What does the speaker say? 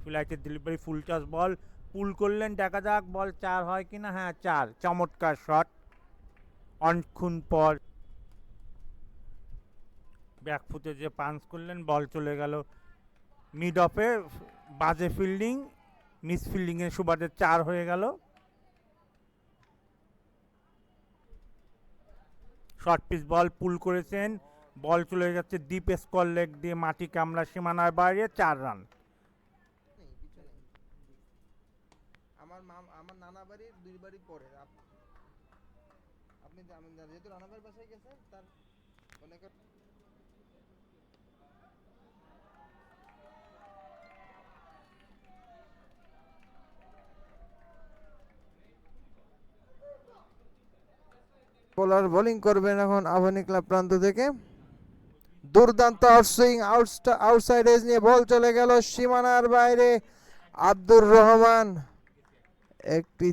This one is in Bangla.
ফ্লাইটের ডেলিভারি ফুল টস বল পুল করলেন, দেখা যাক বল 4 হয় কিনা। হ্যাঁ 4, চমৎকার শট। অনেকক্ষণ পর ব্যাকফুটে যে পাঞ্চ করলেন, বল চলে গেল মিড অফে। বাজে ফিল্ডিং, মিস ফিল্ডিংয়ের সুবাদে 4 হয়ে গেল। শর্ট পিচ বল পুল করেছেন, বল চলে যাচ্ছে ডিপ স্কোয়ার লেগ দিয়ে মাটি কামড়া সীমানার বাইরে, 4 রান। আমার নানা বাড়ির 2 বাড়ি পরে আপনি যেহেতু নানা বাড়ির বাসায় গেছেন তার অনেক বোলার বোলিং করবেন এখন আবাহনী ক্লাব প্রান্ত থেকে। দুর্দান্ত আউটসুইং, আউটসাইড এজ নিয়ে বল চলে গেল সীমানার বাইরে। আব্দুর রহমান একটি